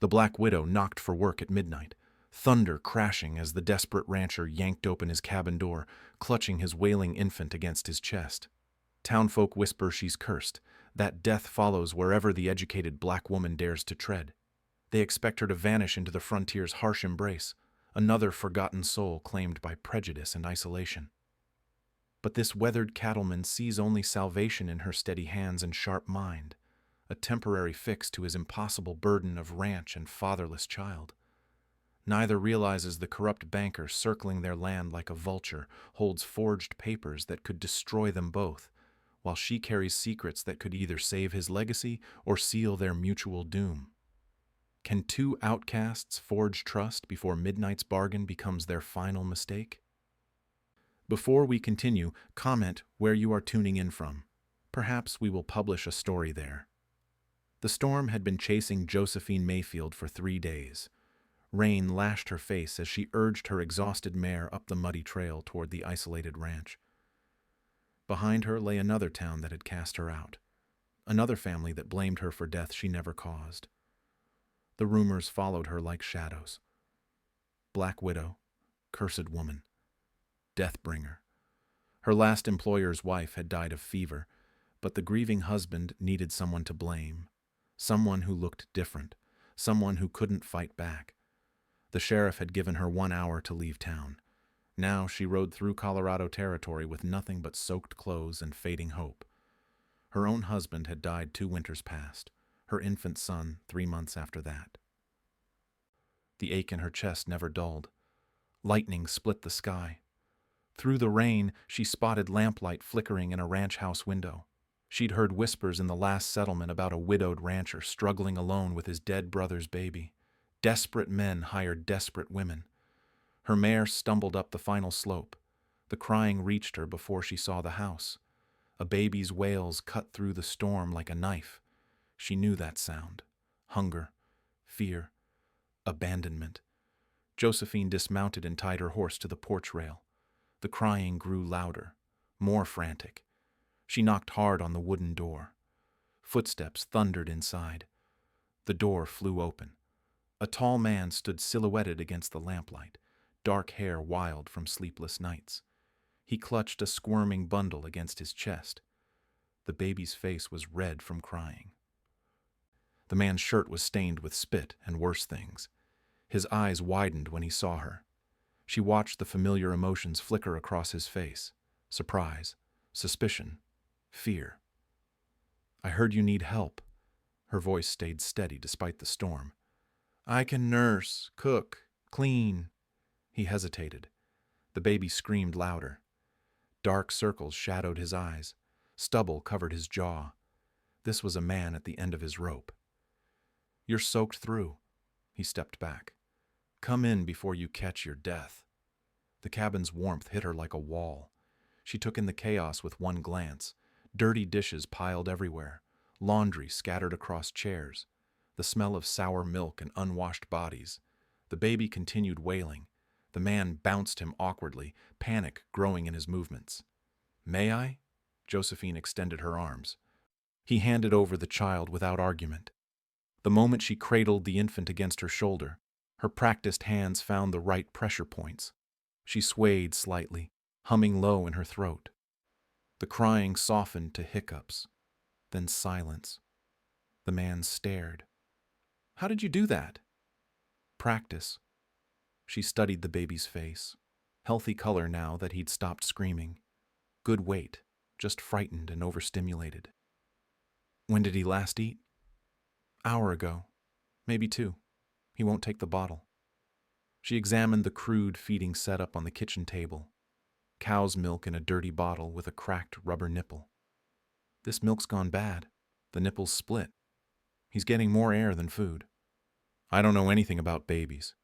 The Black Widow knocked for work at midnight, thunder crashing as the desperate rancher yanked open his cabin door, clutching his wailing infant against his chest. Townfolk whisper she's cursed, that death follows wherever the educated black woman dares to tread. They expect her to vanish into the frontier's harsh embrace, another forgotten soul claimed by prejudice and isolation. But this weathered cattleman sees only salvation in her steady hands and sharp mind, a temporary fix to his impossible burden of ranch and fatherless child. Neither realizes the corrupt banker circling their land like a vulture holds forged papers that could destroy them both, while she carries secrets that could either save his legacy or seal their mutual doom. Can two outcasts forge trust before midnight's bargain becomes their final mistake? Before we continue, comment where you are tuning in from. Perhaps we will publish a story there. The storm had been chasing Josephine Mayfield for 3 days. Rain lashed her face as she urged her exhausted mare up the muddy trail toward the isolated ranch. Behind her lay another town that had cast her out, another family that blamed her for death she never caused. The rumors followed her like shadows. Black Widow, cursed woman, Deathbringer. Her last employer's wife had died of fever, but the grieving husband needed someone to blame, someone who looked different, someone who couldn't fight back. The sheriff had given her 1 hour to leave town. Now she rode through Colorado territory with nothing but soaked clothes and fading hope. Her own husband had died 2 winters past, her infant son 3 months after that. The ache in her chest never dulled. Lightning split the sky. Through the rain, she spotted lamplight flickering in a ranch house window. She'd heard whispers in the last settlement about a widowed rancher struggling alone with his dead brother's baby. Desperate men hired desperate women. Her mare stumbled up the final slope. The crying reached her before she saw the house. A baby's wails cut through the storm like a knife. She knew that sound. Hunger, fear, abandonment. Josephine dismounted and tied her horse to the porch rail. The crying grew louder, more frantic. She knocked hard on the wooden door. Footsteps thundered inside. The door flew open. A tall man stood silhouetted against the lamplight, dark hair wild from sleepless nights. He clutched a squirming bundle against his chest. The baby's face was red from crying. The man's shirt was stained with spit and worse things. His eyes widened when he saw her. She watched the familiar emotions flicker across his face: surprise, suspicion, fear. "I heard you need help." Her voice stayed steady despite the storm. "I can nurse, cook, clean." He hesitated. The baby screamed louder. Dark circles shadowed his eyes. Stubble covered his jaw. This was a man at the end of his rope. "You're soaked through." He stepped back. "Come in before you catch your death." The cabin's warmth hit her like a wall. She took in the chaos with one glance. Dirty dishes piled everywhere, laundry scattered across chairs, the smell of sour milk and unwashed bodies. The baby continued wailing. The man bounced him awkwardly, panic growing in his movements. "May I?" Josephine extended her arms. He handed over the child without argument. The moment she cradled the infant against her shoulder, her practiced hands found the right pressure points. She swayed slightly, humming low in her throat. The crying softened to hiccups, then silence. The man stared. "How did you do that?" "Practice." She studied the baby's face. Healthy color now that he'd stopped screaming. Good weight, just frightened and overstimulated. "When did he last eat?" "Hour ago. Maybe 2. He won't take the bottle." She examined the crude feeding setup on the kitchen table. Cow's milk in a dirty bottle with a cracked rubber nipple. "This milk's gone bad. The nipple's split. He's getting more air than food." "I don't know anything about babies."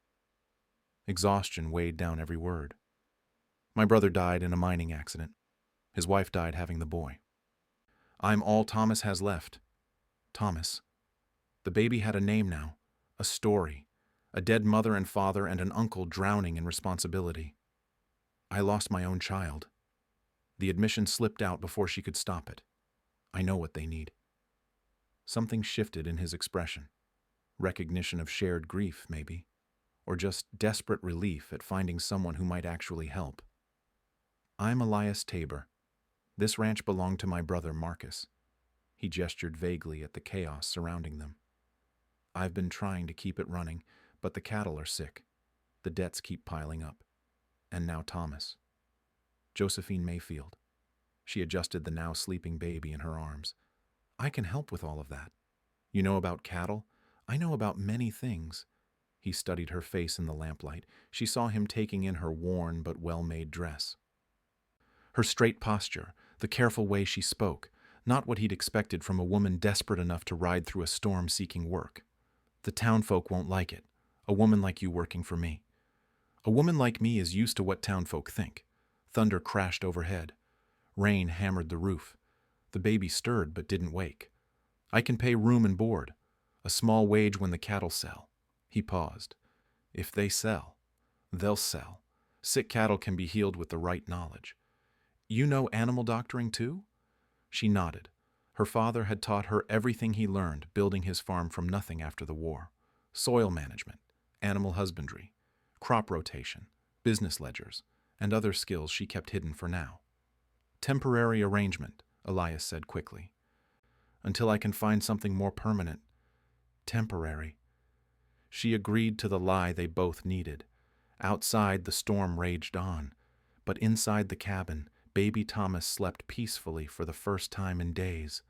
Exhaustion weighed down every word. "My brother died in a mining accident. His wife died having the boy. I'm all Thomas has left." Thomas. The baby had a name now, a story, a dead mother and father and an uncle drowning in responsibility. "I lost my own child." The admission slipped out before she could stop it. "I know what they need." Something shifted in his expression. Recognition of shared grief, maybe. Or just desperate relief at finding someone who might actually help. I'm Elias Tabor. This ranch belonged to my brother Marcus. He gestured vaguely at the chaos surrounding them. I've been trying to keep it running, but the cattle are sick. The debts keep piling up. And now Thomas. Josephine Mayfield. She adjusted the now sleeping baby in her arms. I can help with all of that. You know about cattle? I know about many things. He studied her face in the lamplight. She saw him taking in her worn but well-made dress. Her straight posture, the careful way she spoke, not what he'd expected from a woman desperate enough to ride through a storm seeking work. The townfolk won't like it. A woman like you working for me. A woman like me is used to what townfolk think. Thunder crashed overhead. Rain hammered the roof. The baby stirred but didn't wake. I can pay room and board. A small wage when the cattle sell. He paused. If they sell, they'll sell. Sick cattle can be healed with the right knowledge. You know animal doctoring too? She nodded. Her father had taught her everything he learned building his farm from nothing after the war. Soil management, animal husbandry, crop rotation, business ledgers, and other skills she kept hidden for now. Temporary arrangement, Elias said quickly. Until I can find something more permanent. Temporary. She agreed to the lie they both needed. Outside, the storm raged on, but inside the cabin, baby Thomas slept peacefully for the first time in days.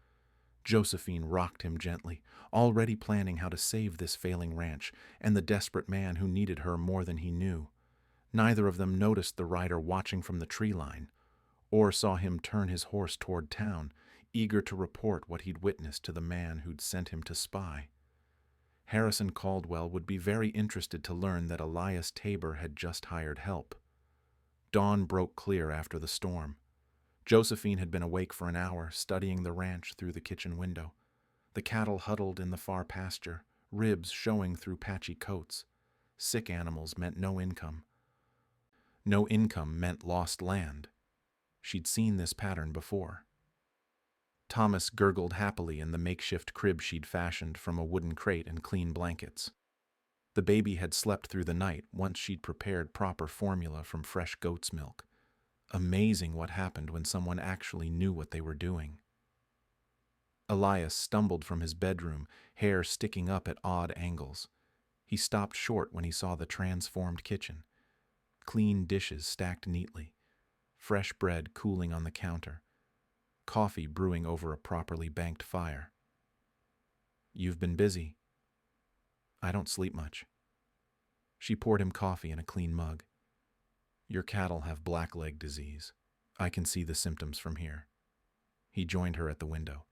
Josephine rocked him gently, already planning how to save this failing ranch and the desperate man who needed her more than he knew. Neither of them noticed the rider watching from the tree line, or saw him turn his horse toward town, eager to report what he'd witnessed to the man who'd sent him to spy. Harrison Caldwell would be very interested to learn that Elias Tabor had just hired help. Dawn broke clear after the storm. Josephine had been awake for an hour, studying the ranch through the kitchen window. The cattle huddled in the far pasture, ribs showing through patchy coats. Sick animals meant no income. No income meant lost land. She'd seen this pattern before. Thomas gurgled happily in the makeshift crib she'd fashioned from a wooden crate and clean blankets. The baby had slept through the night once she'd prepared proper formula from fresh goat's milk. Amazing what happened when someone actually knew what they were doing. Elias stumbled from his bedroom, hair sticking up at odd angles. He stopped short when he saw the transformed kitchen. Clean dishes stacked neatly. Fresh bread cooling on the counter. Coffee brewing over a properly banked fire. You've been busy. I don't sleep much. She poured him coffee in a clean mug. Your cattle have blackleg disease. I can see the symptoms from here. He joined her at the window.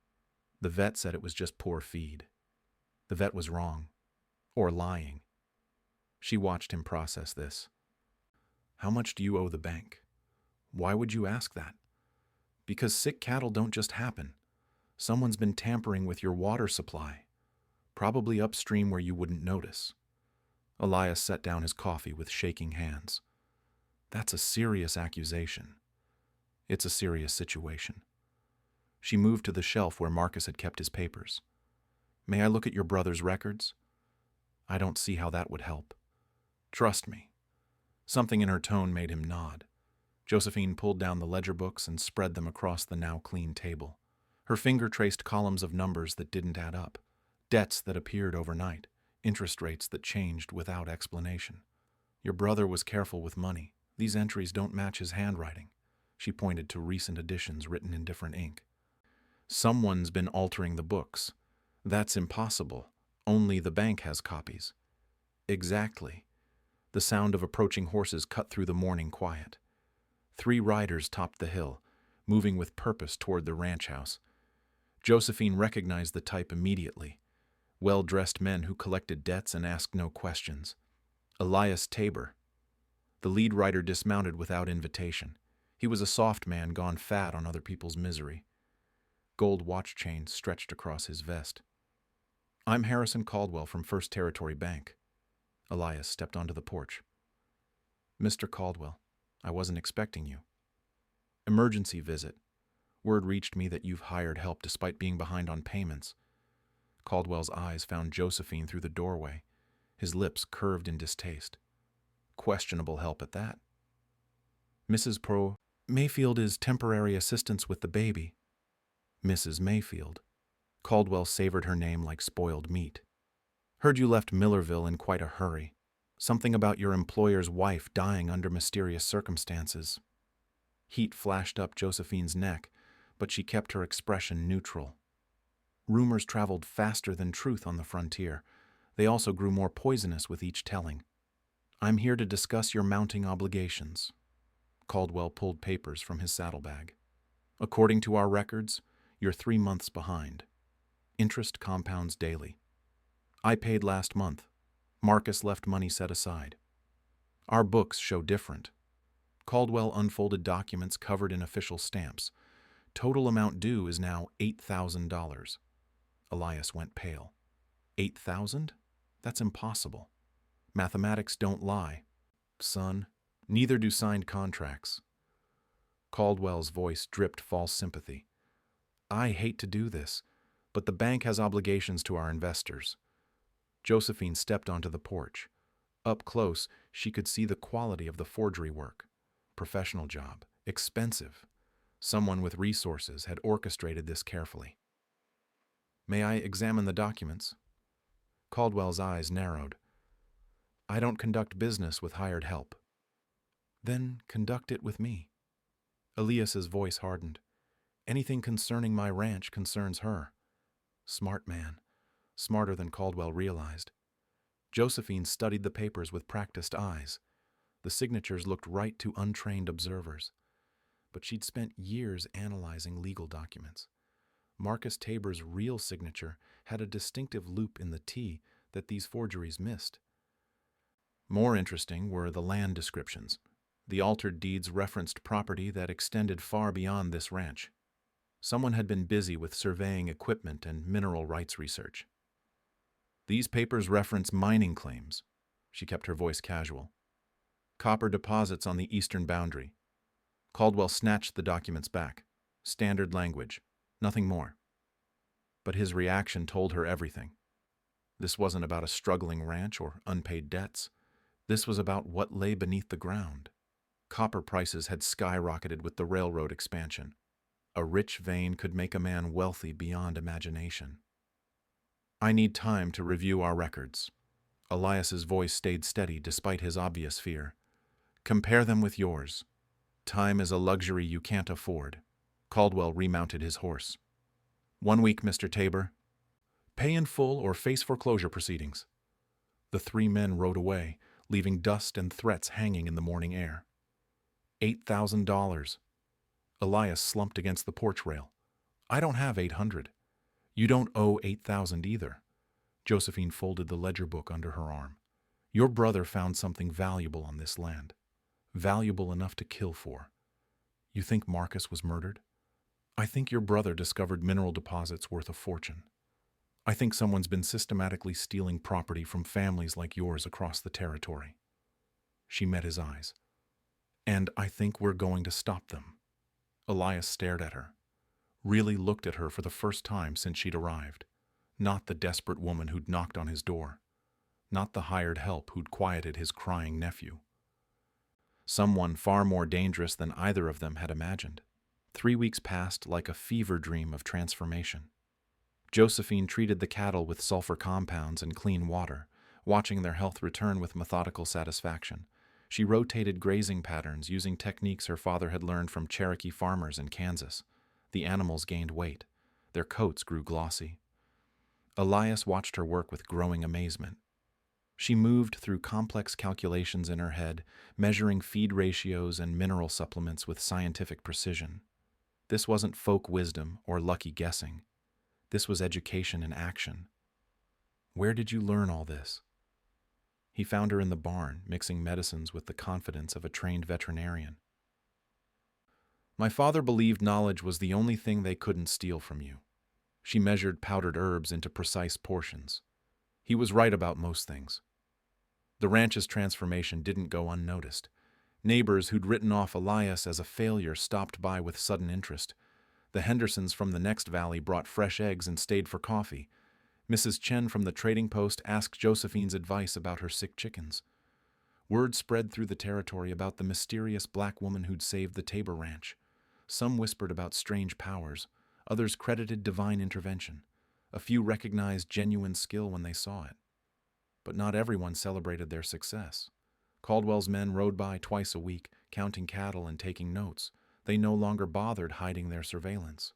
The vet said it was just poor feed. The vet was wrong. Or lying. She watched him process this. How much do you owe the bank? Why would you ask that? Because sick cattle don't just happen. Someone's been tampering with your water supply. Probably upstream where you wouldn't notice. Elias set down his coffee with shaking hands. That's a serious accusation. It's a serious situation. She moved to the shelf where Marcus had kept his papers. May I look at your brother's records? I don't see how that would help. Trust me. Something in her tone made him nod. Josephine pulled down the ledger books and spread them across the now clean table. Her finger traced columns of numbers that didn't add up, debts that appeared overnight, interest rates that changed without explanation. Your brother was careful with money. These entries don't match his handwriting. She pointed to recent editions written in different ink. Someone's been altering the books. That's impossible. Only the bank has copies. Exactly. The sound of approaching horses cut through the morning quiet. 3 riders topped the hill, moving with purpose toward the ranch house. Josephine recognized the type immediately. Well-dressed men who collected debts and asked no questions. Elias Tabor. The lead rider dismounted without invitation. He was a soft man gone fat on other people's misery. Gold watch chains stretched across his vest. I'm Harrison Caldwell from First Territory Bank. Elias stepped onto the porch. Mr. Caldwell, I wasn't expecting you. Emergency visit. Word reached me that you've hired help despite being behind on payments. Caldwell's eyes found Josephine through the doorway, his lips curved in distaste. Questionable help at that. Mrs. Mayfield is temporary assistance with the baby. Mrs. Mayfield. Caldwell savored her name like spoiled meat. Heard you left Millerville in quite a hurry. Something about your employer's wife dying under mysterious circumstances. Heat flashed up Josephine's neck, but she kept her expression neutral. Rumors traveled faster than truth on the frontier. They also grew more poisonous with each telling. I'm here to discuss your mounting obligations. Caldwell pulled papers from his saddlebag. According to our records, you're 3 months behind. Interest compounds daily. I paid last month. Marcus left money set aside. Our books show different. Caldwell unfolded documents covered in official stamps. Total amount due is now $8,000. Elias went pale. 8,000? That's impossible. Mathematics don't lie. Son, neither do signed contracts. Caldwell's voice dripped false sympathy. I hate to do this, but the bank has obligations to our investors. Josephine stepped onto the porch. Up close, she could see the quality of the forgery work. Professional job. Expensive. Someone with resources had orchestrated this carefully. May I examine the documents? Caldwell's eyes narrowed. I don't conduct business with hired help. Then conduct it with me. Elias's voice hardened. Anything concerning my ranch concerns her. Smart man. Smarter than Caldwell realized. Josephine studied the papers with practiced eyes. The signatures looked right to untrained observers. But she'd spent years analyzing legal documents. Marcus Tabor's real signature had a distinctive loop in the T that these forgeries missed. More interesting were the land descriptions. The altered deeds referenced property that extended far beyond this ranch. Someone had been busy with surveying equipment and mineral rights research. These papers reference mining claims. She kept her voice casual. Copper deposits on the eastern boundary. Caldwell snatched the documents back. Standard language. Nothing more. But his reaction told her everything. This wasn't about a struggling ranch or unpaid debts. This was about what lay beneath the ground. Copper prices had skyrocketed with the railroad expansion. A rich vein could make a man wealthy beyond imagination. I need time to review our records. Elias's voice stayed steady despite his obvious fear. Compare them with yours. Time is a luxury you can't afford. Caldwell remounted his horse. 1 week, Mr. Tabor. Pay in full or face foreclosure proceedings. The 3 men rode away, leaving dust and threats hanging in the morning air. $8,000. Elias slumped against the porch rail. I don't have 800. You don't owe 8,000 either. Josephine folded the ledger book under her arm. Your brother found something valuable on this land. Valuable enough to kill for. You think Marcus was murdered? I think your brother discovered mineral deposits worth a fortune. I think someone's been systematically stealing property from families like yours across the territory. She met his eyes. And I think we're going to stop them. Elias stared at her. Really looked at her for the first time since she'd arrived. Not the desperate woman who'd knocked on his door. Not the hired help who'd quieted his crying nephew. Someone far more dangerous than either of them had imagined. 3 weeks passed like a fever dream of transformation. Josephine treated the cattle with sulfur compounds and clean water, watching their health return with methodical satisfaction. She rotated grazing patterns using techniques her father had learned from Cherokee farmers in Kansas. The animals gained weight. Their coats grew glossy. Elias watched her work with growing amazement. She moved through complex calculations in her head, measuring feed ratios and mineral supplements with scientific precision. This wasn't folk wisdom or lucky guessing. This was education in action. Where did you learn all this? He found her in the barn, mixing medicines with the confidence of a trained veterinarian. My father believed knowledge was the only thing they couldn't steal from you. She measured powdered herbs into precise portions. He was right about most things. The ranch's transformation didn't go unnoticed. Neighbors who'd written off Elias as a failure stopped by with sudden interest. The Hendersons from the next valley brought fresh eggs and stayed for coffee. Mrs. Chen from the trading post asked Josephine's advice about her sick chickens. Word spread through the territory about the mysterious black woman who'd saved the Tabor Ranch. Some whispered about strange powers, others credited divine intervention. A few recognized genuine skill when they saw it. But not everyone celebrated their success. Caldwell's men rode by twice a week, counting cattle and taking notes. They no longer bothered hiding their surveillance.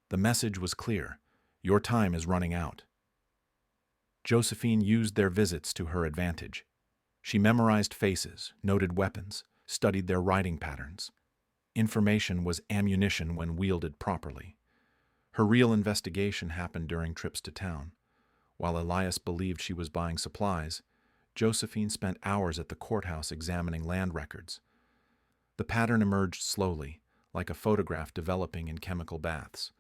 The message was clear: your time is running out. Josephine used their visits to her advantage. She memorized faces, noted weapons, studied their riding patterns. Information was ammunition when wielded properly. Her real investigation happened during trips to town. While Elias believed she was buying supplies, Josephine spent hours at the courthouse examining land records. The pattern emerged slowly, like a photograph developing in chemical baths.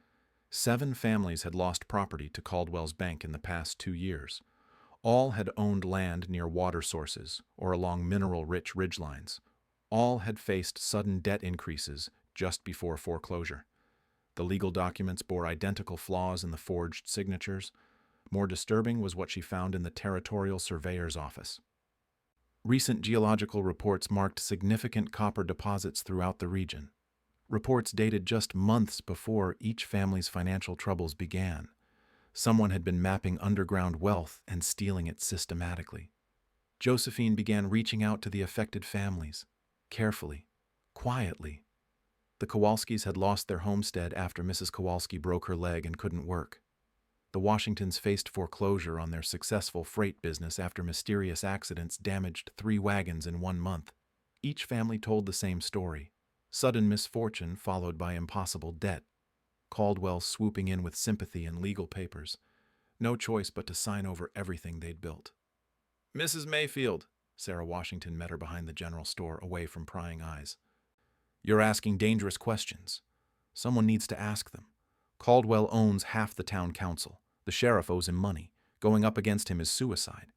7 families had lost property to Caldwell's bank in the past 2 years. All had owned land near water sources or along mineral-rich ridgelines. All had faced sudden debt increases just before foreclosure. The legal documents bore identical flaws in the forged signatures. More disturbing was what she found in the territorial surveyor's office. Recent geological reports marked significant copper deposits throughout the region. Reports dated just months before each family's financial troubles began. Someone had been mapping underground wealth and stealing it systematically. Josephine began reaching out to the affected families, carefully, quietly. The Kowalskis had lost their homestead after Mrs. Kowalski broke her leg and couldn't work. The Washingtons faced foreclosure on their successful freight business after mysterious accidents damaged 3 wagons in 1 month. Each family told the same story: sudden misfortune followed by impossible debt. Caldwell swooping in with sympathy and legal papers. No choice but to sign over everything they'd built. "Mrs. Mayfield," Sarah Washington met her behind the general store, away from prying eyes. "You're asking dangerous questions. Someone needs to ask them. Caldwell owns half the town council. The sheriff owes him money. Going up against him is suicide.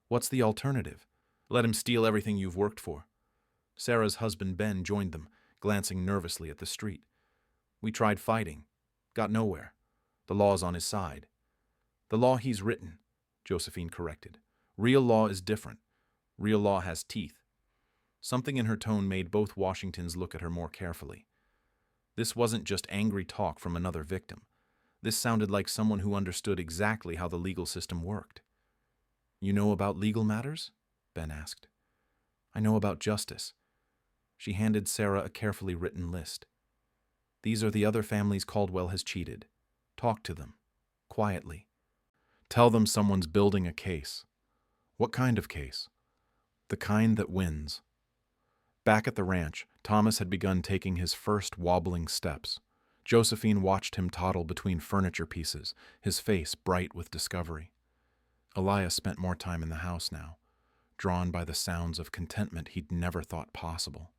What's the alternative? Let him steal everything you've worked for." Sarah's husband Ben joined them, glancing nervously at the street. "We tried fighting. Got nowhere. The law's on his side." "The law he's written," Josephine corrected. "Real law is different. Real law has teeth." Something in her tone made both Washingtons look at her more carefully. This wasn't just angry talk from another victim. This sounded like someone who understood exactly how the legal system worked. "You know about legal matters?" Ben asked. "I know about justice." She handed Sarah a carefully written list. "These are the other families Caldwell has cheated. Talk to them, quietly. Tell them someone's building a case." "What kind of case?" "The kind that wins." Back at the ranch, Thomas had begun taking his first wobbling steps. Josephine watched him toddle between furniture pieces, his face bright with discovery. Elias spent more time in the house now, drawn by the sounds of contentment he'd never thought possible.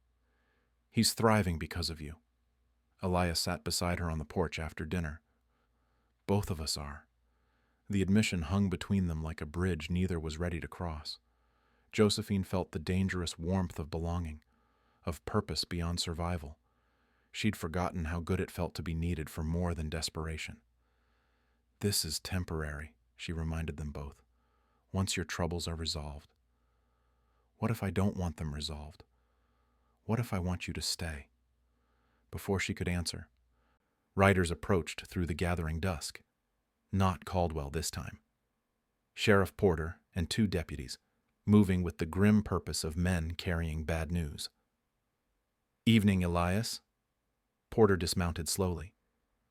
"He's thriving because of you." Elias sat beside her on the porch after dinner. "Both of us are." The admission hung between them like a bridge neither was ready to cross. Josephine felt the dangerous warmth of belonging, of purpose beyond survival. She'd forgotten how good it felt to be needed for more than desperation. "This is temporary," she reminded them both. "Once your troubles are resolved." "What if I don't want them resolved? What if I want you to stay?" Before she could answer, riders approached through the gathering dusk. Not Caldwell this time. Sheriff Porter and 2 deputies, moving with the grim purpose of men carrying bad news. "Evening, Elias." Porter dismounted slowly.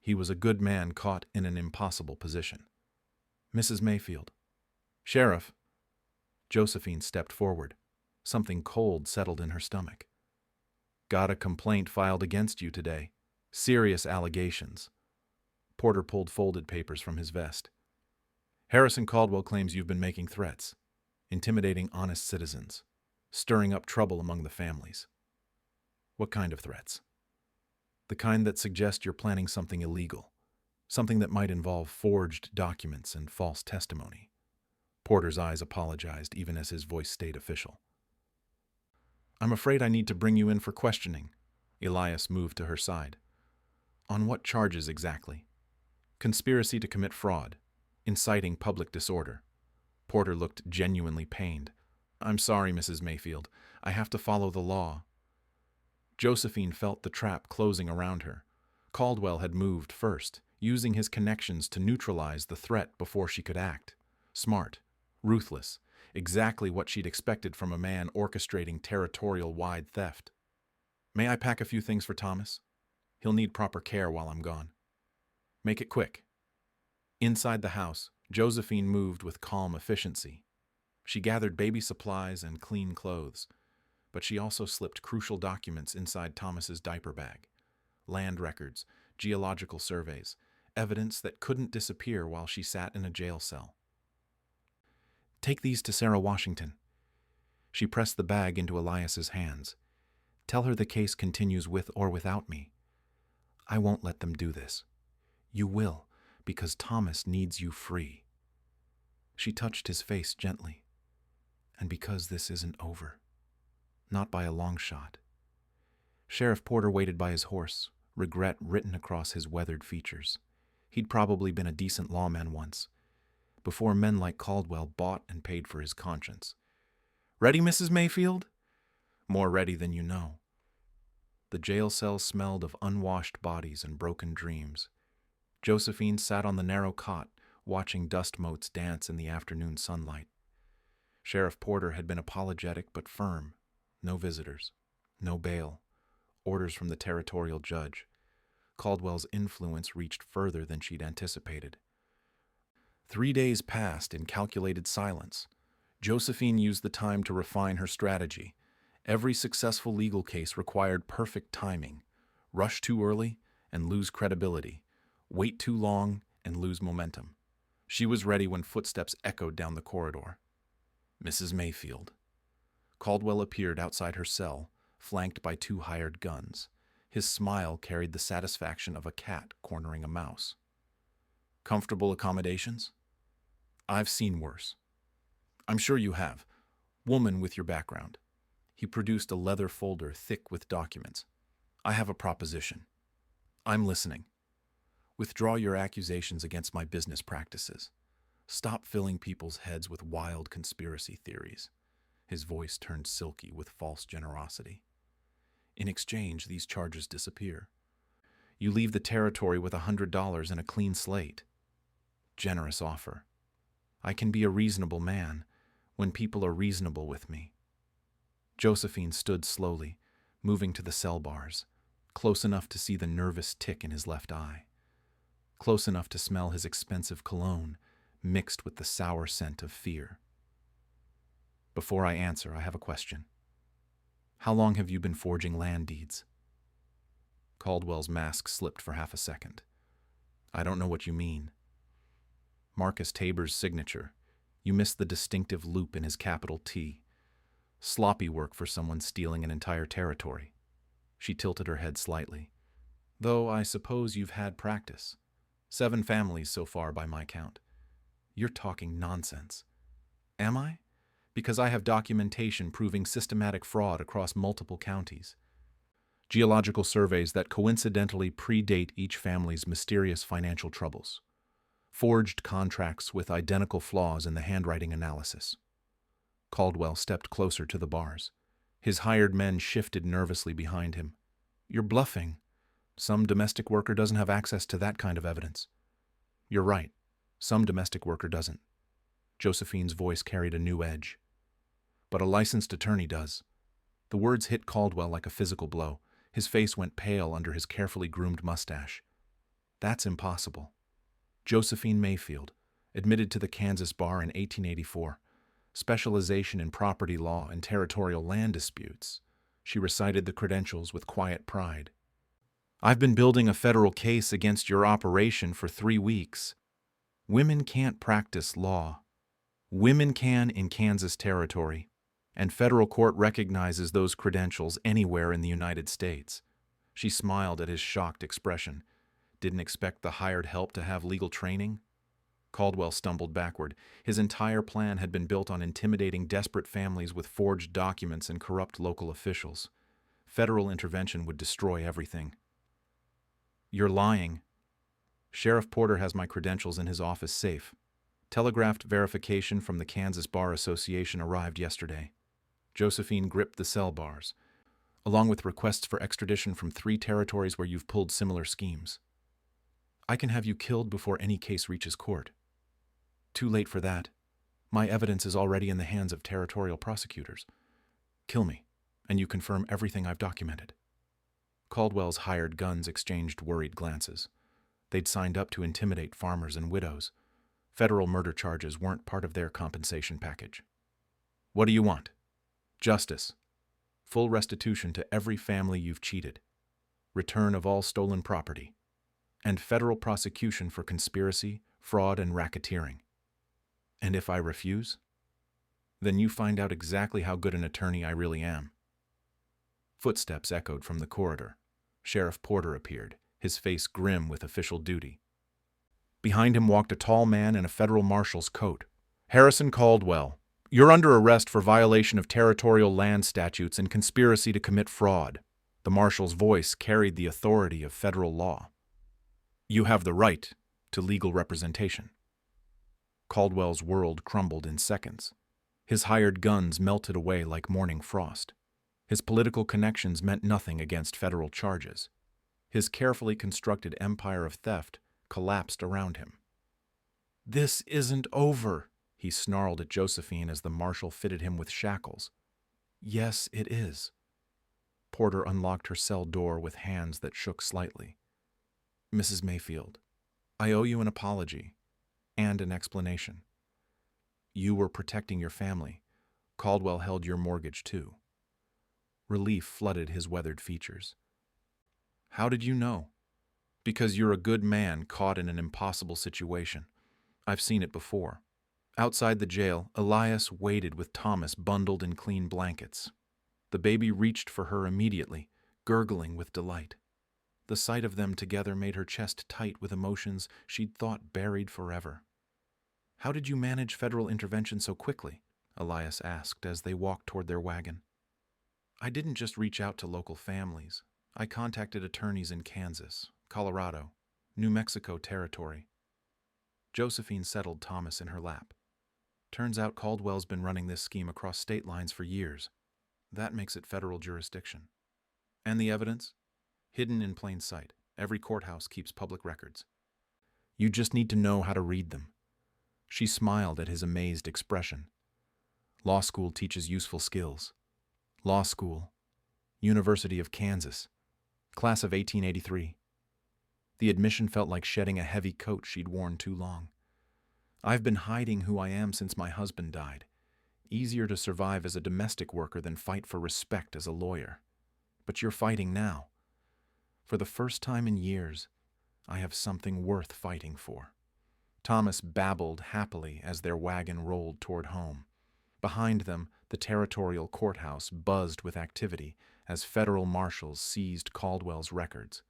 He was a good man caught in an impossible position. "Mrs. Mayfield." "Sheriff." Josephine stepped forward. Something cold settled in her stomach. "Got a complaint filed against you today. Serious allegations." Porter pulled folded papers from his vest. "Harrison Caldwell claims you've been making threats, intimidating honest citizens, stirring up trouble among the families." "What kind of threats?" "The kind that suggest you're planning something illegal, something that might involve forged documents and false testimony." Porter's eyes apologized even as his voice stayed official. "I'm afraid I need to bring you in for questioning." Elias moved to her side. "On what charges exactly?" "Conspiracy to commit fraud. inciting public disorder. Porter looked genuinely pained. I'm sorry, Mrs. Mayfield. I have to follow the law. Josephine felt the trap closing around her. Caldwell had moved first, using his connections to neutralize the threat before she could act. Smart, ruthless, exactly what she'd expected from a man orchestrating territorial-wide theft. May I pack a few things for Thomas? He'll need proper care while I'm gone. Make it quick. Inside the house, Josephine moved with calm efficiency. She gathered baby supplies and clean clothes, but she also slipped crucial documents inside Thomas's diaper bag. Land records, geological surveys, evidence that couldn't disappear while she sat in a jail cell. Take these to Sarah Washington. She pressed the bag into Elias's hands. Tell her the case continues with or without me. I won't let them do this. You will, because Thomas needs you free. She touched his face gently. And because this isn't over. Not by a long shot. Sheriff Porter waited by his horse, regret written across his weathered features. He'd probably been a decent lawman once, before men like Caldwell bought and paid for his conscience. Ready, Mrs. Mayfield? More ready than you know. The jail cell smelled of unwashed bodies and broken dreams. Josephine sat on the narrow cot, watching dust motes dance in the afternoon sunlight. Sheriff Porter had been apologetic but firm. No visitors. No bail. Orders from the territorial judge. Caldwell's influence reached further than she'd anticipated. 3 days passed in calculated silence. Josephine used the time to refine her strategy. Every successful legal case required perfect timing. Rush too early and lose credibility. Wait too long and lose momentum. She was ready when footsteps echoed down the corridor. Mrs. Mayfield. Caldwell appeared outside her cell, flanked by 2 hired guns. His smile carried the satisfaction of a cat cornering a mouse. Comfortable accommodations? I've seen worse. I'm sure you have. Woman with your background. He produced a leather folder thick with documents. I have a proposition. I'm listening. Withdraw your accusations against my business practices. Stop filling people's heads with wild conspiracy theories. His voice turned silky with false generosity. In exchange, these charges disappear. You leave the territory with $100 and a clean slate. Generous offer. I can be a reasonable man when people are reasonable with me. Josephine stood slowly, moving to the cell bars, close enough to see the nervous tick in his left eye, close enough to smell his expensive cologne mixed with the sour scent of fear. Before I answer, I have a question. How long have you been forging land deeds? Caldwell's mask slipped for half a second. I don't know what you mean. Marcus Tabor's signature. You missed the distinctive loop in his capital T. Sloppy work for someone stealing an entire territory. She tilted her head slightly. Though I suppose you've had practice. 7 families so far by my count. You're talking nonsense. Am I? Because I have documentation proving systematic fraud across multiple counties. Geological surveys that coincidentally predate each family's mysterious financial troubles. Forged contracts with identical flaws in the handwriting analysis. Caldwell stepped closer to the bars. His hired men shifted nervously behind him. You're bluffing. Some domestic worker doesn't have access to that kind of evidence. You're right. Some domestic worker doesn't. Josephine's voice carried a new edge. But a licensed attorney does. The words hit Caldwell like a physical blow. His face went pale under his carefully groomed mustache. That's impossible. Josephine Mayfield, admitted to the Kansas bar in 1884, specialization in property law and territorial land disputes. She recited the credentials with quiet pride. I've been building a federal case against your operation for 3 weeks. Women can't practice law. Women can in Kansas territory, and federal court recognizes those credentials anywhere in the United States. She smiled at his shocked expression. Didn't expect the hired help to have legal training? Caldwell stumbled backward. His entire plan had been built on intimidating desperate families with forged documents and corrupt local officials. Federal intervention would destroy everything. You're lying. Sheriff Porter has my credentials in his office safe. Telegraphed verification from the Kansas Bar Association arrived yesterday. Josephine gripped the cell bars, along with requests for extradition from 3 territories where you've pulled similar schemes. I can have you killed before any case reaches court. Too late for that. My evidence is already in the hands of territorial prosecutors. Kill me, and you confirm everything I've documented. Caldwell's hired guns exchanged worried glances. They'd signed up to intimidate farmers and widows. Federal murder charges weren't part of their compensation package. What do you want? Justice. Full restitution to every family you've cheated. Return of all stolen property. And federal prosecution for conspiracy, fraud, and racketeering. And if I refuse? Then you find out exactly how good an attorney I really am. Footsteps echoed from the corridor. Sheriff Porter appeared, his face grim with official duty. Behind him walked a tall man in a federal marshal's coat. Harrison Caldwell, you're under arrest for violation of territorial land statutes and conspiracy to commit fraud. The marshal's voice carried the authority of federal law. You have the right to legal representation. Caldwell's world crumbled in seconds. His hired guns melted away like morning frost. His political connections meant nothing against federal charges. His carefully constructed empire of theft collapsed around him. This isn't over, he snarled at Josephine as the marshal fitted him with shackles. Yes, it is. Porter unlocked her cell door with hands that shook slightly. Mrs. Mayfield, I owe you an apology and an explanation. You were protecting your family. Caldwell held your mortgage too. Relief flooded his weathered features. How did you know? Because you're a good man caught in an impossible situation. I've seen it before. Outside the jail, Elias waited with Thomas bundled in clean blankets. The baby reached for her immediately, gurgling with delight. The sight of them together made her chest tight with emotions she'd thought buried forever. How did you manage federal intervention so quickly? Elias asked as they walked toward their wagon. I didn't just reach out to local families. I contacted attorneys in Kansas, Colorado, New Mexico territory. Josephine settled Thomas in her lap. Turns out Caldwell's been running this scheme across state lines for years. That makes it federal jurisdiction. And the evidence? Hidden in plain sight. Every courthouse keeps public records. You just need to know how to read them. She smiled at his amazed expression. Law school teaches useful skills. Law school. University of Kansas. Class of 1883. The admission felt like shedding a heavy coat she'd worn too long. I've been hiding who I am since my husband died. Easier to survive as a domestic worker than fight for respect as a lawyer. But you're fighting now. For the first time in years, I have something worth fighting for. Thomas babbled happily as their wagon rolled toward home. Behind them, the territorial courthouse buzzed with activity as federal marshals seized Caldwell's records.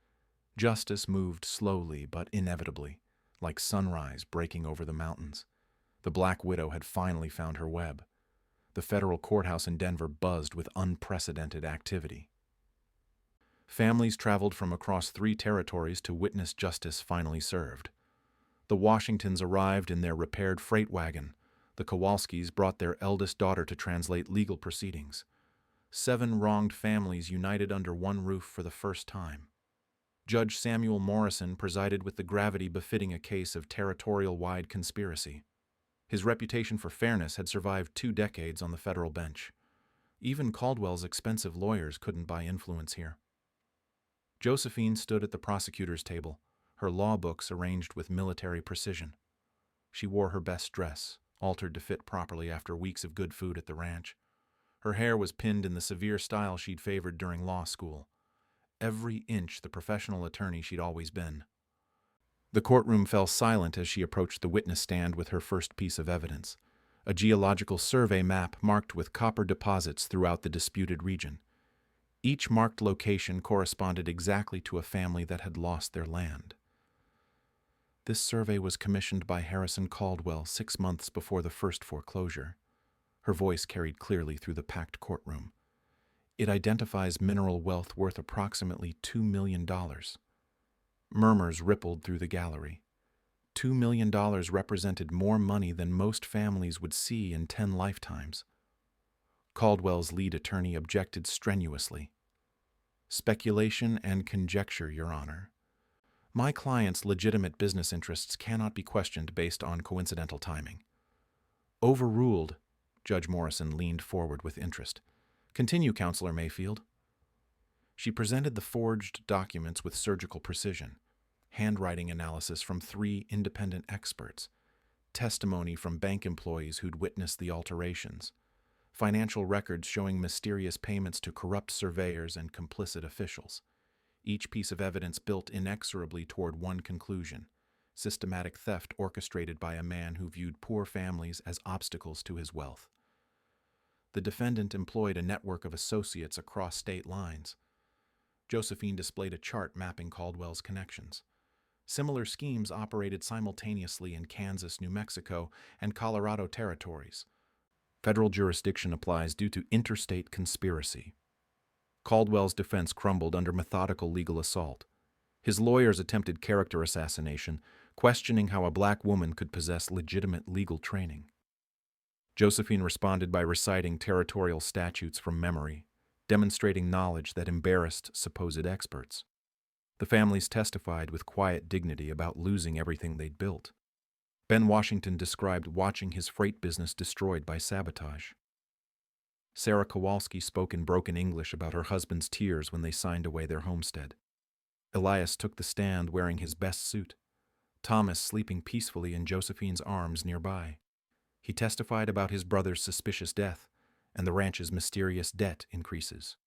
Justice moved slowly but inevitably, like sunrise breaking over the mountains. The Black Widow had finally found her web. The federal courthouse in Denver buzzed with unprecedented activity. Families traveled from across 3 territories to witness justice finally served. The Washingtons arrived in their repaired freight wagon. The Kowalskis brought their eldest daughter to translate legal proceedings. 7 wronged families united under one roof for the first time. Judge Samuel Morrison presided with the gravity befitting a case of territorial-wide conspiracy. His reputation for fairness had survived 2 decades on the federal bench. Even Caldwell's expensive lawyers couldn't buy influence here. Josephine stood at the prosecutor's table, her law books arranged with military precision. She wore her best dress, altered to fit properly after weeks of good food at the ranch. Her hair was pinned in the severe style she'd favored during law school. Every inch the professional attorney she'd always been. The courtroom fell silent as she approached the witness stand with her first piece of evidence, a geological survey map marked with copper deposits throughout the disputed region. Each marked location corresponded exactly to a family that had lost their land. This survey was commissioned by Harrison Caldwell 6 months before the first foreclosure. Her voice carried clearly through the packed courtroom. It identifies mineral wealth worth approximately $2 million. Murmurs rippled through the gallery. $2 million represented more money than most families would see in 10 lifetimes. Caldwell's lead attorney objected strenuously. Speculation and conjecture, Your Honor. My client's legitimate business interests cannot be questioned based on coincidental timing. Overruled. Judge Morrison leaned forward with interest. Continue, Counselor Mayfield. She presented the forged documents with surgical precision. Handwriting analysis from 3 independent experts. Testimony from bank employees who'd witnessed the alterations. Financial records showing mysterious payments to corrupt surveyors and complicit officials. Each piece of evidence built inexorably toward one conclusion: systematic theft orchestrated by a man who viewed poor families as obstacles to his wealth. The defendant employed a network of associates across state lines. Josephine displayed a chart mapping Caldwell's connections. Similar schemes operated simultaneously in Kansas, New Mexico, and Colorado territories. Federal jurisdiction applies due to interstate conspiracy. Caldwell's defense crumbled under methodical legal assault. His lawyers attempted character assassination, questioning how a black woman could possess legitimate legal training. Josephine responded by reciting territorial statutes from memory, demonstrating knowledge that embarrassed supposed experts. The families testified with quiet dignity about losing everything they'd built. Ben Washington described watching his freight business destroyed by sabotage. Sarah Kowalski spoke in broken English about her husband's tears when they signed away their homestead. Elias took the stand wearing his best suit, Thomas sleeping peacefully in Josephine's arms nearby. He testified about his brother's suspicious death and the ranch's mysterious debt increases.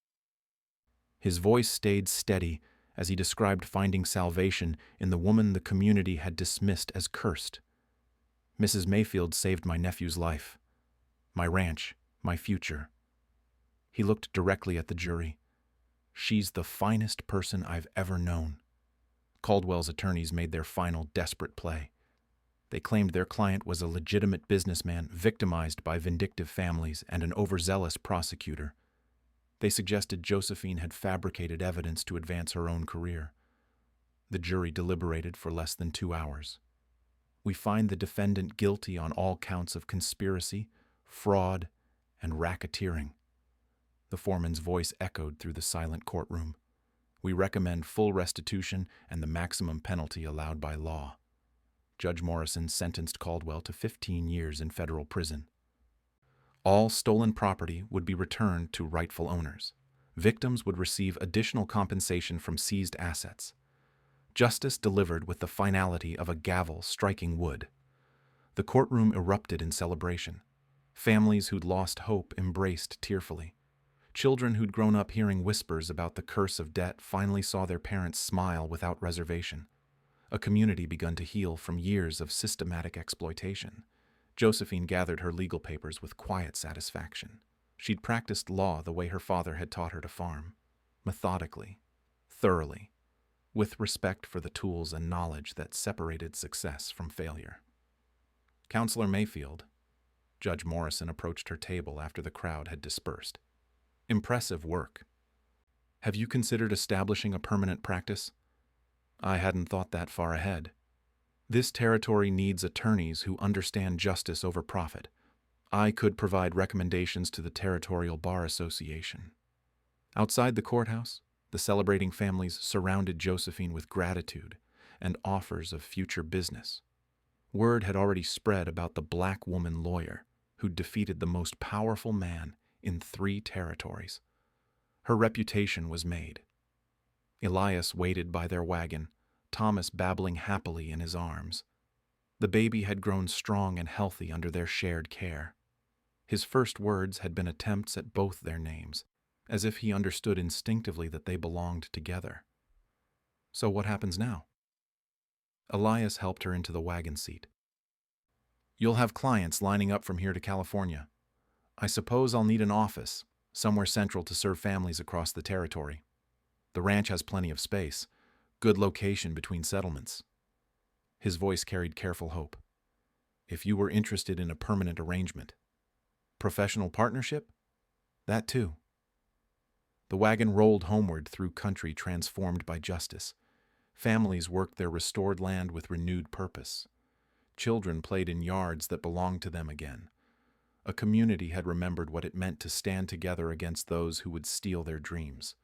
His voice stayed steady as he described finding salvation in the woman the community had dismissed as cursed. Mrs. Mayfield saved my nephew's life, my ranch, my future. He looked directly at the jury. She's the finest person I've ever known. Caldwell's attorneys made their final desperate play. They claimed their client was a legitimate businessman victimized by vindictive families and an overzealous prosecutor. They suggested Josephine had fabricated evidence to advance her own career. The jury deliberated for less than 2 hours. We find the defendant guilty on all counts of conspiracy, fraud, and racketeering. The foreman's voice echoed through the silent courtroom. We recommend full restitution and the maximum penalty allowed by law. Judge Morrison sentenced Caldwell to 15 years in federal prison. All stolen property would be returned to rightful owners. Victims would receive additional compensation from seized assets. Justice delivered with the finality of a gavel striking wood. The courtroom erupted in celebration. Families who'd lost hope embraced tearfully. Children who'd grown up hearing whispers about the curse of debt finally saw their parents smile without reservation. A community begun to heal from years of systematic exploitation. Josephine gathered her legal papers with quiet satisfaction. She'd practiced law the way her father had taught her to farm, methodically, thoroughly, with respect for the tools and knowledge that separated success from failure. Counselor Mayfield. Judge Morrison approached her table after the crowd had dispersed. Impressive work. Have you considered establishing a permanent practice? I hadn't thought that far ahead. This territory needs attorneys who understand justice over profit. I could provide recommendations to the Territorial Bar Association. Outside the courthouse, the celebrating families surrounded Josephine with gratitude and offers of future business. Word had already spread about the black woman lawyer who'd defeated the most powerful man in 3 territories. Her reputation was made. Elias waited by their wagon, Thomas babbling happily in his arms. The baby had grown strong and healthy under their shared care. His first words had been attempts at both their names, as if he understood instinctively that they belonged together. So what happens now? Elias helped her into the wagon seat. You'll have clients lining up from here to California. I suppose I'll need an office, somewhere central to serve families across the territory. The ranch has plenty of space, good location between settlements. His voice carried careful hope. If you were interested in a permanent arrangement. Professional partnership? That too. The wagon rolled homeward through country transformed by justice. Families worked their restored land with renewed purpose. Children played in yards that belonged to them again. A community had remembered what it meant to stand together against those who would steal their dreams.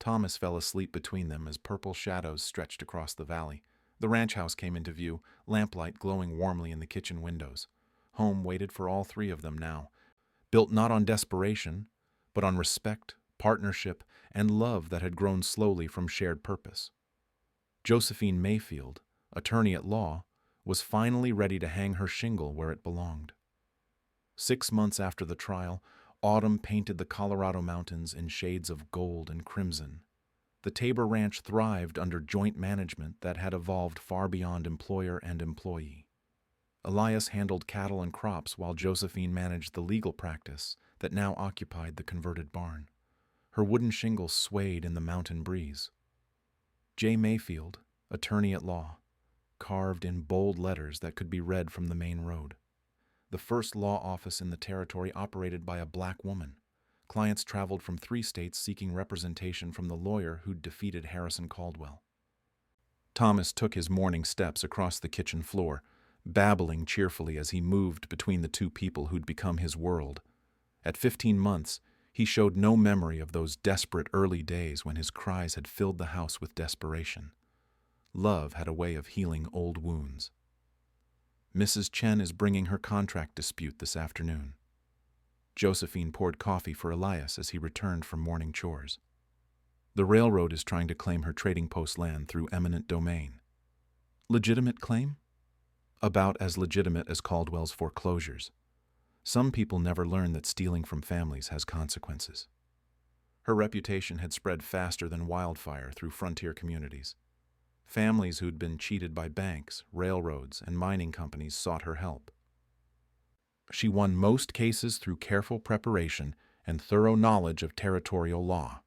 Thomas fell asleep between them as purple shadows stretched across the valley. The ranch house came into view, lamplight glowing warmly in the kitchen windows. Home waited for all three of them now, built not on desperation, but on respect, partnership, and love that had grown slowly from shared purpose. Josephine Mayfield, attorney at law, was finally ready to hang her shingle where it belonged. 6 months after the trial, autumn painted the Colorado mountains in shades of gold and crimson. The Tabor Ranch thrived under joint management that had evolved far beyond employer and employee. Elias handled cattle and crops while Josephine managed the legal practice that now occupied the converted barn. Her wooden shingles swayed in the mountain breeze. J. Mayfield, attorney at law, carved in bold letters that could be read from the main road. The first law office in the territory operated by a black woman. Clients traveled from 3 states seeking representation from the lawyer who'd defeated Harrison Caldwell. Thomas took his morning steps across the kitchen floor, babbling cheerfully as he moved between the 2 people who'd become his world. At 15 months, he showed no memory of those desperate early days when his cries had filled the house with desperation. Love had a way of healing old wounds. Mrs. Chen is bringing her contract dispute this afternoon. Josephine poured coffee for Elias as he returned from morning chores. The railroad is trying to claim her trading post land through eminent domain. Legitimate claim? About as legitimate as Caldwell's foreclosures. Some people never learn that stealing from families has consequences. Her reputation had spread faster than wildfire through frontier communities. Families who'd been cheated by banks, railroads, and mining companies sought her help. She won most cases through careful preparation and thorough knowledge of territorial law.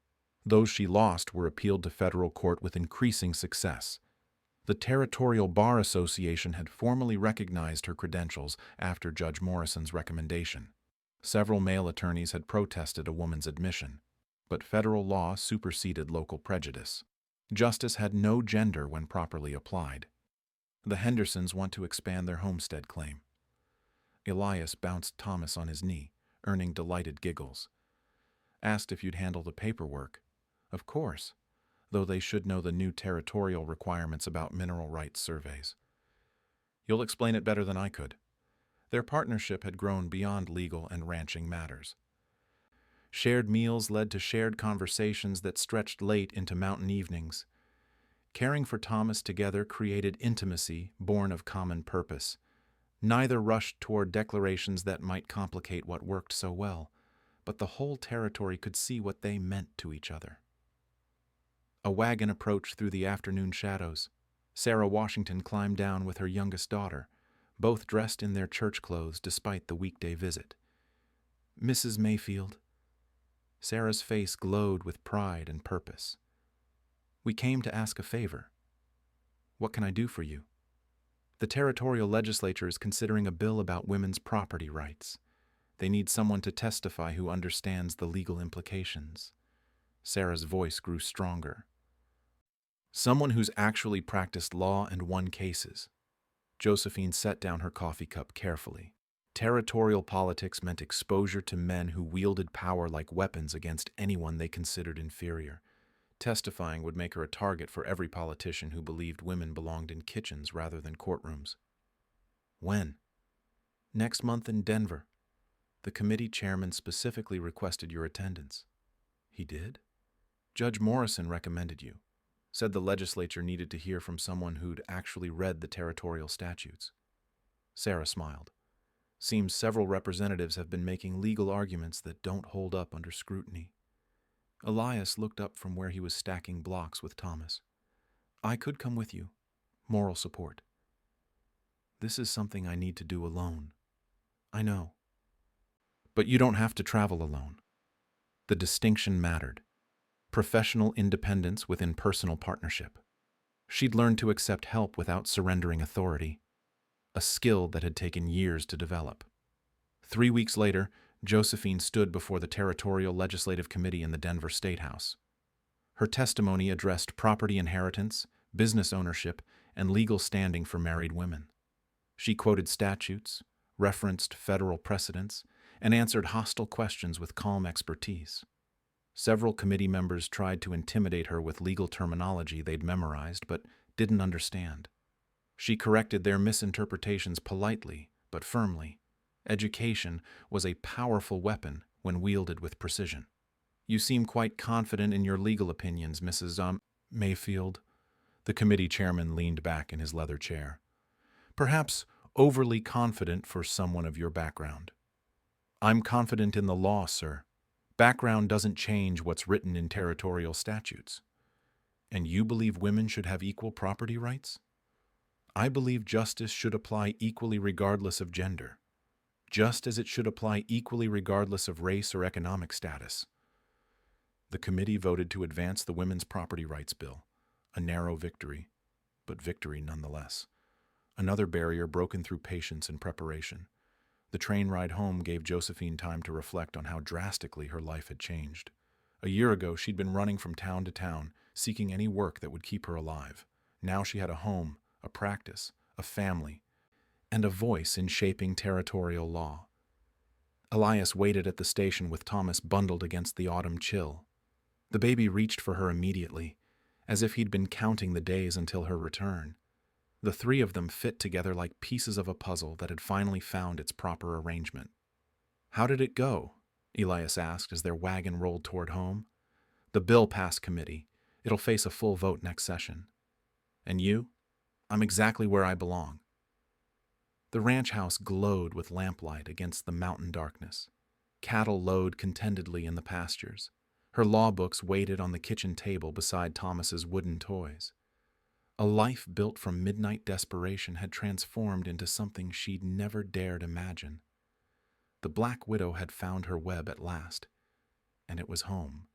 Those she lost were appealed to federal court with increasing success. The Territorial Bar Association had formally recognized her credentials after Judge Morrison's recommendation. Several male attorneys had protested a woman's admission, but federal law superseded local prejudice. Justice had no gender when properly applied. The Hendersons want to expand their homestead claim. Elias bounced Thomas on his knee, earning delighted giggles. Asked if you'd handle the paperwork. Of course, though they should know the new territorial requirements about mineral rights surveys. You'll explain it better than I could. Their partnership had grown beyond legal and ranching matters. Shared meals led to shared conversations that stretched late into mountain evenings. Caring for Thomas together created intimacy born of common purpose. Neither rushed toward declarations that might complicate what worked so well, but the whole territory could see what they meant to each other. A wagon approached through the afternoon shadows. Sarah Washington climbed down with her youngest daughter, both dressed in their church clothes despite the weekday visit. Mrs. Mayfield. Sarah's face glowed with pride and purpose. We came to ask a favor. What can I do for you? The territorial legislature is considering a bill about women's property rights. They need someone to testify who understands the legal implications. Sarah's voice grew stronger. Someone who's actually practiced law and won cases. Josephine set down her coffee cup carefully. Territorial politics meant exposure to men who wielded power like weapons against anyone they considered inferior. Testifying would make her a target for every politician who believed women belonged in kitchens rather than courtrooms. When? Next month in Denver. The committee chairman specifically requested your attendance. He did? Judge Morrison recommended you. Said the legislature needed to hear from someone who'd actually read the territorial statutes. Sarah smiled. Seems several representatives have been making legal arguments that don't hold up under scrutiny. Elias looked up from where he was stacking blocks with Thomas. I could come with you. Moral support. This is something I need to do alone. I know. But you don't have to travel alone. The distinction mattered. Professional independence within personal partnership. She'd learned to accept help without surrendering authority, a skill that had taken years to develop. 3 weeks later, Josephine stood before the Territorial Legislative Committee in the Denver State House. Her testimony addressed property inheritance, business ownership, and legal standing for married women. She quoted statutes, referenced federal precedents, and answered hostile questions with calm expertise. Several committee members tried to intimidate her with legal terminology they'd memorized but didn't understand. She corrected their misinterpretations politely but firmly. Education was a powerful weapon when wielded with precision. "You seem quite confident in your legal opinions, Mrs. Mayfield." The committee chairman leaned back in his leather chair. "Perhaps overly confident for someone of your background." "I'm confident in the law, sir. Background doesn't change what's written in territorial statutes." "And you believe women should have equal property rights?" "I believe justice should apply equally regardless of gender, just as it should apply equally regardless of race or economic status." The committee voted to advance the Women's Property Rights Bill, a narrow victory, but victory nonetheless. Another barrier broken through patience and preparation. The train ride home gave Josephine time to reflect on how drastically her life had changed. A year ago, she'd been running from town to town, seeking any work that would keep her alive. Now she had a home, a practice, a family, and a voice in shaping territorial law. Elias waited at the station with Thomas bundled against the autumn chill. The baby reached for her immediately, as if he'd been counting the days until her return. The three of them fit together like pieces of a puzzle that had finally found its proper arrangement. "How did it go?" Elias asked as their wagon rolled toward home. "The bill passed committee. It'll face a full vote next session." "And you?" "I'm exactly where I belong." The ranch house glowed with lamplight against the mountain darkness. Cattle lowed contentedly in the pastures. Her law books waited on the kitchen table beside Thomas's wooden toys. A life built from midnight desperation had transformed into something she'd never dared imagine. The Black Widow had found her web at last, and it was home.